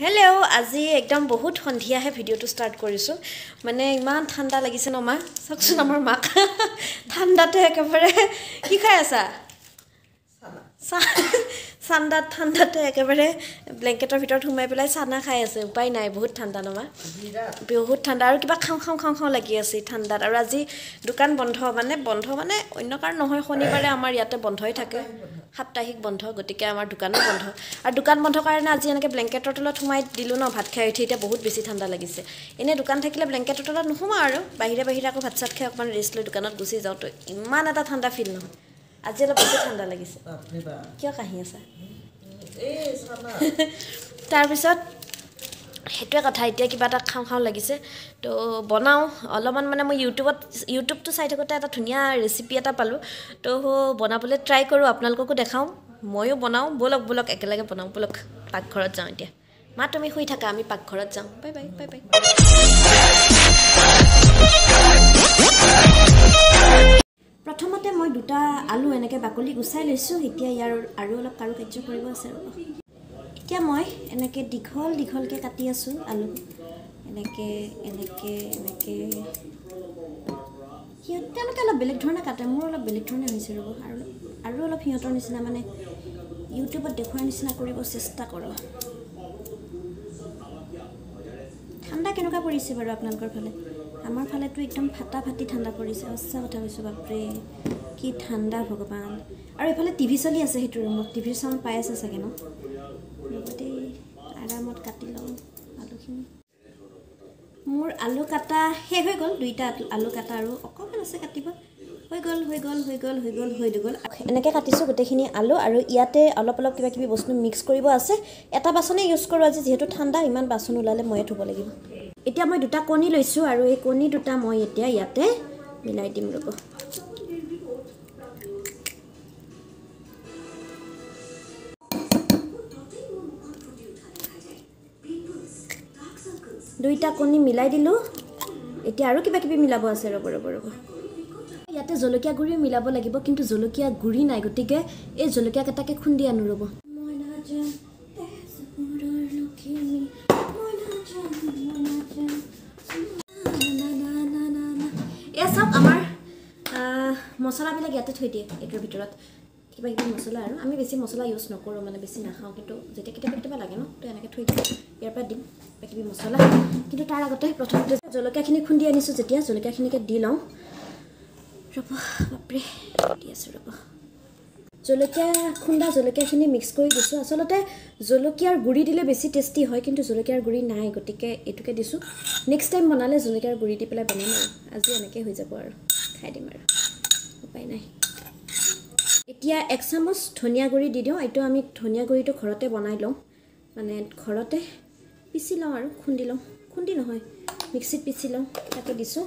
hello' আজি একদম বহুত সন্ধিয়াহে ভিডিঅ'টো ষ্টাৰ্ট কৰিছোঁ মানে ইমান ঠাণ্ডা লাগিছে ন মা চাওকচোন আমাৰ মাক ঠাণ্ডাতে একেবাৰে কি খাই আছা ঠাণ্ডাতে একেবাৰে ব্লেংকেটৰ ভিতৰত সোমাই পেলাই চানা খাই আছে উপায় নাই বহুত ঠাণ্ডা ন মা বহুত ঠাণ্ডা আৰু কিবা খাওঁ লাগি আছে ঠাণ্ডাত আৰু আজি দোকান বন্ধ মানে অন্য কাৰণ নহয় শনিবাৰে আমাৰ ইয়াতে বন্ধই থাকে সাপ্তাহিক বন্ধ গতিকে আমাৰ দোকানো বন্ধ আৰু দোকান বন্ধ কাৰণে আজি এনেকৈ ব্লেংকেটৰ তলত সোমাই দিলোঁ ন ভাত খাই উঠি এতিয়া বহুত বেছি ঠাণ্ডা লাগিছে এনেই দোকান থাকিলে ব্লেংকেটৰ তলত নোসোমাওঁ আৰু বাহিৰে আকৌ ভাত চাত খাই অকণমান ৰেষ্ট লৈ দোকানত গুচি যাওঁ তো ইমান এটা ঠাণ্ডা ফিল নহয় আজি অলপ বেছি ঠাণ্ডা লাগিছে কিয় কাহি আছা তাৰপিছত সেইটোৱে কথা এতিয়া কিবা এটা খাওঁ লাগিছে তো বনাওঁ অলপমান মানে মই ইউটিউবটো চাই থাকোঁতে এটা ধুনীয়া ৰেচিপি এটা পালোঁ তো বনাবলৈ ট্ৰাই কৰোঁ আপোনালোককো দেখাওঁ ময়ো বনাওঁ ব'লক একেলগে বনাওঁ ব'লক পাকঘৰত যাওঁ এতিয়া মা তুমি শুই থাকা আমি পাকঘৰত যাওঁ বাই বাই প্ৰথমতে মই দুটা আলু এনেকৈ বাকলি গুচাই লৈছোঁ এতিয়া ইয়াৰ আৰু অলপ কাৰুকাৰ্য কৰিব আছে ৰ'ব এতিয়া মই এনেকৈ দীঘলকৈ কাটি আছোঁ আলু এনেকৈ তেওঁলোকে অলপ বেলেগ ধৰণে কাটে মোৰ অলপ বেলেগ ধৰণে হৈছে ৰ'ব আৰু অলপ সিহঁতৰ নিচিনা মানে ইউটিউবত দেখুৱাৰ নিচিনা কৰিব চেষ্টা কৰোঁ ঠাণ্ডা কেনেকুৱা পৰিছে বাৰু আপোনালোকৰ ফালে আমাৰ ফালেতো একদম ফাটি ঠাণ্ডা পৰিছে সঁচা কথা কৈছোঁ বাপৰে কি ঠাণ্ডা ভগৱান আৰু এইফালে টিভি চলি আছে সেইটো ৰুমত টিভিৰ চাউণ্ড পাই আছে চাগে ন লগতে আৰামত কাটি লওঁ আলুখিনি মোৰ আলু কাটা শেষ হৈ গ'ল দুইটা আলু কাটা আৰু অকণমান আছে কাটিব হৈ গ'ল এনেকৈ কাটিছোঁ গোটেইখিনি আলু আৰু ইয়াতে অলপ কিবা কিবি বস্তু মিক্স কৰিব আছে এটা বাচনে ইউজ কৰোঁ আজি যিহেতু ঠাণ্ডা ইমান বাচন ওলালে ময়ে ধুব লাগিব এতিয়া মই দুটা কণী লৈছোঁ আৰু এই কণী দুটা মই এতিয়া ইয়াতে মিলাই দিম ৰ'ব দুইটা কণী মিলাই দিলোঁ এতিয়া আৰু কিবা কিবি মিলাব আছে ৰ'ব ইয়াতে জলকীয়া গুড়ি মিলাব লাগিব কিন্তু জলকীয়া গুড়ি নাই গতিকে এই জলকীয়া কেইটাকে খুন্দি আনো ৰ'ব এয়া চাওক আমাৰ মছলাবিলাক ইয়াতে থৈ দিয়ে এইটোৰ ভিতৰত কিবা কিবি মছলা আৰু আমি বেছি মছলা ইউজ নকৰোঁ মানে বেছি নাখাওঁ কিন্তু যেতিয়া কেতিয়াবা লাগে ন তো এনেকৈ থৈ দিওঁ ইয়াৰ পৰা দিম কিবা কিবি মছলা কিন্তু তাৰ আগতে প্ৰথমতে জলকীয়াখিনি খুন্দি আনিছোঁ যেতিয়া জলকীয়াখিনিকে দি লওঁ ৰ'ব বাপৰে দি আছোঁ ৰ'ব জলকীয়াখিনি মিক্স কৰি দিছোঁ আচলতে জলকীয়াৰ গুড়ি দিলে বেছি টেষ্টি হয় কিন্তু জলকীয়াৰ গুড়ি নাই গতিকে এইটোকে দিছোঁ নেক্সট টাইম বনালে জলকীয়াৰ গুড়ি দি পেলাই বনাম আৰু আজি এনেকৈ হৈ যাব আৰু খাই দিম আৰু উপায় নাই এতিয়া 1 চামুচ ধনিয়া গুড়ি দি দিওঁ এইটো আমি ধনিয়া গুড়িটো ঘৰতে বনাই লওঁ মানে ঘৰতে পিচি লওঁ আৰু খুন্দি নহয় মিক্সিত পিচি লওঁ তাকে দিছোঁ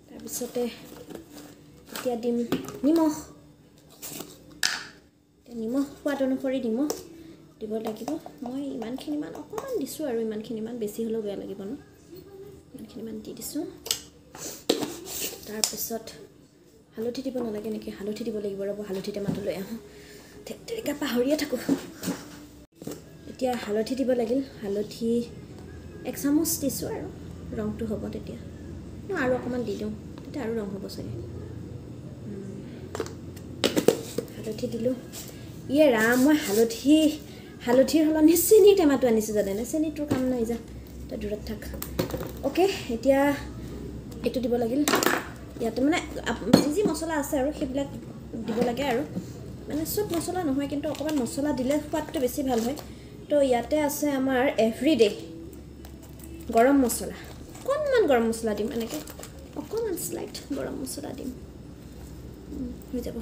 তাৰপিছতে এতিয়া দিম নিমখ সোৱাদ অনুসৰি নিমখ দিব লাগিব মই ইমানখিনিমান অকণমান দিছোঁ আৰু ইমান বেছি হ'লেও বেয়া লাগিব ন ইমানখিনিমান দি দিছোঁ তাৰপিছত হালধি দিব নালাগে নেকি হালধি দিব লাগিব ৰ'ব হালধি টেমাটো লৈ আহোঁ তেনেকৈ পাহৰিয়ে থাকোঁ এতিয়া হালধি দিব লাগিল হালধি 1 চামুচ দিছোঁ আৰু ৰংটো হ'ব তেতিয়া আৰু অকণমান দি দিওঁ তেতিয়া আৰু ৰং হ'ব চাগে হালধি দিলোঁ ৰাম মই হালধিৰ সলনি চেনিৰ টেমাটো আনিছোঁ জানেনে চেনিটোৰ কাম নাই যা তই দূৰত থাক অ'কে এতিয়া এইটো দিব লাগিল ইয়াতে মানে যি মছলা আছে আৰু সেইবিলাক দিব লাগে আৰু মানে চব মছলা নহয় কিন্তু অকণমান মছলা দিলে সোৱাদটো বেছি ভাল হয় তো ইয়াতে আছে আমাৰ এভৰিডে গৰম মছলা অকণমান গৰম মছলা দিম এনেকৈ অকণমান স্লাইট গৰম মছলা দিম হৈ যাব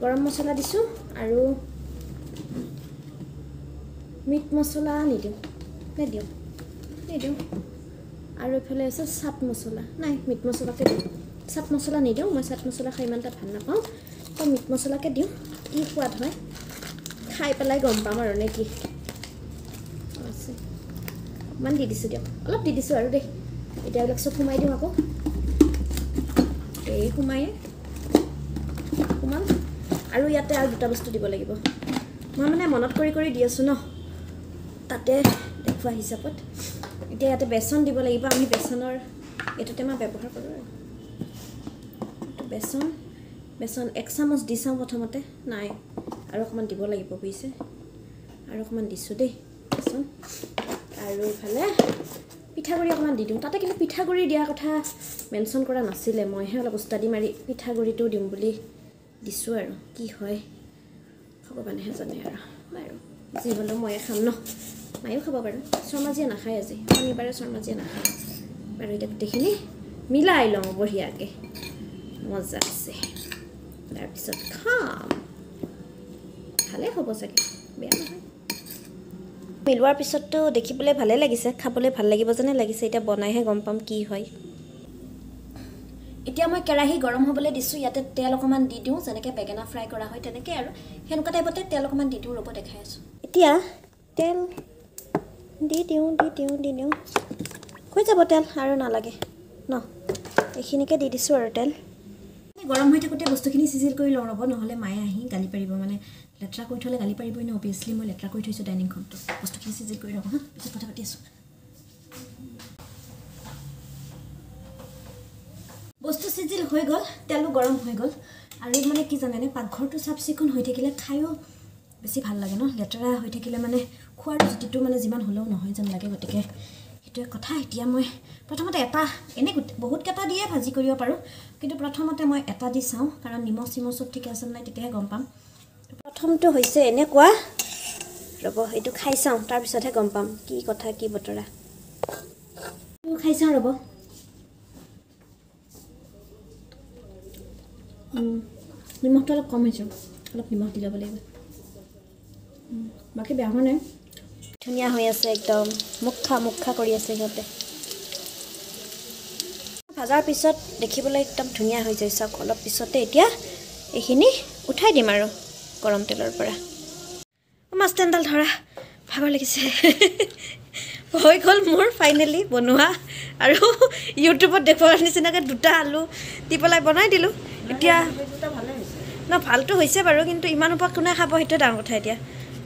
গৰম মছলা দিছোঁ আৰু মিট মছলা নিদিওঁ আৰু এইফালে আছে চাট মছলা নাই মিট মছলাকে দিওঁ চাট মছলা নিদিওঁ মই চাট মছলা খাই ইমান এটা ভাল নাপাওঁ তো মিট মছলাকে দিওঁ কি সোৱাদ হয় খাই পেলাই গম পাম আৰু নে কি আছে অকণমান দি দিছোঁ দিয়ক অলপ দি দিছোঁ আৰু দেই এতিয়া এইবিলাক চব সোমাই দিওঁ আকৌ এই সোমাম আৰু ইয়াতে আৰু দুটা বস্তু দিব লাগিব মই মানে মনত কৰি দি আছোঁ ন তাতে থোৱা হিচাপত এতিয়া ইয়াতে বেচন দিব লাগিব আমি বেচনৰ এইটো টেমা ব্যৱহাৰ কৰোঁ বেচন 1 চামুচ দি চাওঁ প্ৰথমতে নাই আৰু অকণমান দিব লাগিব বুজিছে আৰু অকণমান দিছোঁ দেই বেচন আৰু ইফালে পিঠাগুড়ি অকণমান দি দিওঁ তাতে কিন্তু পিঠাগুড়ি দিয়াৰ কথা মেনশ্যন কৰা নাছিলে মইহে অলপ উস্তাদি মাৰি পিঠাগুড়িটো দিম বুলি দিছোঁ আৰু কি হয় ভগৱানেহে জানে আৰু বাৰু যি হ'লেও ময়ে খাম ন মায়েও খাব বাৰু শৰ্মাজীয়ে নাখায় আজি শনিবাৰে শৰ্মাজীয়ে নাখায় বাৰু এতিয়া গোটেইখিনি মিলাই লওঁ বঢ়িয়াকৈ মজা আছে তাৰপিছত খাম ভালেই হ'ব চাগে বেয়া নহয় মিলোৱাৰ পিছততো দেখিবলৈ ভালেই লাগিছে খাবলৈ ভাল লাগিব যেনে লাগিছে এতিয়া বনাইহে গম পাম কি হয় এতিয়া মই কেৰাহী গৰম হ'বলৈ দিছোঁ ইয়াতে তেল অকণমান দি দিওঁ যেনেকৈ বেঙেনা ফ্ৰাই কৰা হয় তেনেকৈ আৰু সেনেকুৱা টাইপতে তেল অকণমান দি দিওঁ ৰ'ব দেখাই আছোঁ এতিয়া তেল দি দিওঁ হৈ যাব তেল আৰু নালাগে ন এইখিনিকে দি দিছোঁ আৰু তেল গৰম হৈ থাকোঁতে বস্তুখিনি চিজিল কৰি লওঁ ৰ'ব নহ'লে মায়ে আহি গালি পাৰিব মানে লেতেৰা কৰি থ'লে গালি পাৰিবই ন অভিয়াছলি মই লেতেৰা কৰি থৈছোঁ ডাইনিংখনটো বস্তুখিনি চিজিল কৰি ৰ'ব হা পিছত কথা পাতি আছোঁ বস্তু চিজিল হৈ গ'ল তেলো গৰম হৈ গ'ল আৰু মানে কি জানেনে পাকঘৰটো চাফ চিকুণ হৈ থাকিলে খায়ো বেছি ভাল লাগে ন লেতেৰা হৈ থাকিলে মানে খোৱাৰ জুতিটো মানে যিমান হ'লেও নহয় যেন লাগে গতিকে সেইটোৱে কথা এতিয়া মই প্ৰথমতে এটা এনেই বহুতকেইটা দিয়ে ভাজি কৰিব পাৰোঁ কিন্তু প্ৰথমতে মই এটা দি চাওঁ কাৰণ নিমখ চিমখ চব ঠিকে আছে নাই তেতিয়াহে গম পাম প্ৰথমটো হৈছে এনেকুৱা ৰ'ব এইটো খাই চাওঁ তাৰপিছতহে গম পাম কি কথা কি বতৰা খাই চাওঁ ৰ'ব নিমখটো অলপ কম হৈছে অলপ নিমখ দি ল'ব লাগিব বাকী বেয়া হোৱা নাই ধুনীয়া হৈ আছে একদম মুখা কৰি আছে সিহঁতে ভাজাৰ পিছত দেখিবলৈ একদম ধুনীয়া হৈ যায় চাওক অলপ পিছতে এতিয়া এইখিনি উঠাই দিম আৰু গৰম তেলৰ পৰা মাছ তেণ্ডাল ধৰা ভাগৰ লাগিছে হৈ গ'ল মোৰ ফাইনেলি বনোৱা আৰু ইউটিউবত দেখুৱাৰ নিচিনাকৈ 2টা আলু দি পেলাই বনাই দিলোঁ এতিয়া ন ভালটো হৈছে বাৰু কিন্তু ইমান ওপৰত কোনে খাব সেইটোৱে ডাঙৰ কথা এতিয়া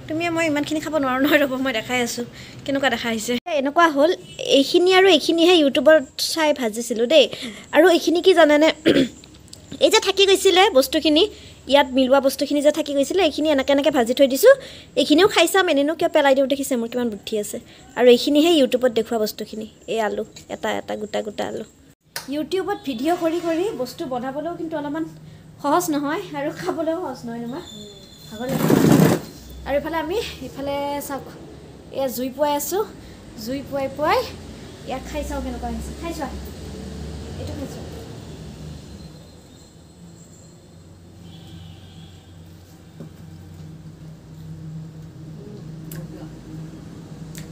তুমি মই ইমানখিনি খাব নোৱাৰোঁ নহয় ৰ'ব মই দেখাই আছোঁ কেনেকুৱা দেখা আহিছে এনেকুৱা হ'ল এইখিনি আৰু এইখিনিহে ইউটিউবত চাই ভাজিছিলোঁ দেই আৰু এইখিনি কি জানেনে এই যে থাকি গৈছিলে বস্তুখিনি ইয়াত মিলোৱা বস্তুখিনি যে থাকি গৈছিলে এইখিনি এনেকৈ ভাজি থৈ দিছোঁ এইখিনিও খাই চাম এনেনো কিয় পেলাই দিওঁ দেখিছে মোৰ কিমান বুদ্ধি আছে আৰু এইখিনিহে ইউটিউবত দেখুওৱা বস্তুখিনি এই আলু এটা গোটা আলু ইউটিউবত ভিডিঅ' কৰি বস্তু বনাবলৈও কিন্তু অলপমান সহজ নহয় আৰু খাবলৈও সহজ নহয় নহয় ভাগৰ লাগে আৰু ইফালে চাওক এয়া জুই পুৱাই আছোঁ জুই পুৱাই ইয়াক খাই চাওঁ কেনেকুৱা হৈছে খাই চোৱা এইটো খাই চোৱা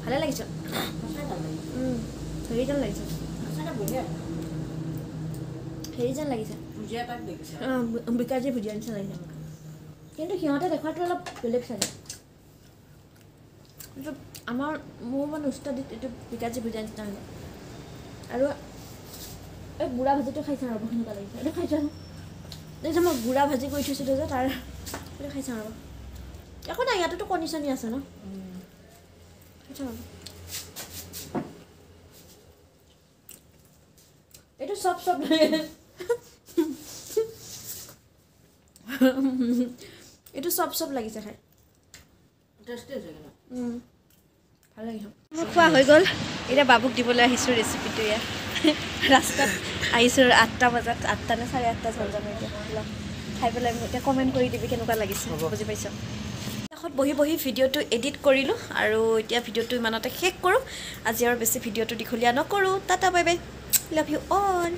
ভালে লাগিছে হেৰি যেন লাগিছে বিকাজী ভুজিয়া নিচিনা লাগিছে কিন্তু সিহঁতে দেখুৱাটো অলপ বেলেগ চাগে কিন্তু মোৰ মানে উস্তাদিত এইটো বিকাজী ভুজিয়া নিচিনা হৈছে আৰু এই গুড়া ভাজিটো খাইছোঁ ৰ'ব সেনেকুৱা লাগিছে এইটো খাইছোঁ যে মই গুড়া ভাজি কৰি থৈছিলোঁ যে তাৰ এইটো খাইছোঁ ৰ'ব একো নাই ইয়াতেতো কণী চনি আছে ন এইটো চব এইটো চব লাগিছে খাই ভাল লাগিছে মোৰ খোৱা হৈ গ'ল এতিয়া বাবুক দিবলৈ আহিছোঁ ৰেচিপিটো ইয়াত ৰাস্তাত আহিছোঁ 8টা বজাত 8টা নে 8:30 হ'ল জানো এতিয়া খাই পেলাই এতিয়া কমেণ্ট কৰি দিবি কেনেকুৱা লাগিছে বুজি পাইছ কাষত বহি ভিডিঅ'টো এডিট কৰিলোঁ আৰু এতিয়া ভিডিঅ'টো ইমানতে শেষ কৰোঁ আজি আৰু বেছি ভিডিঅ'টো দীঘলীয়া নকৰোঁ tata bye bye love you all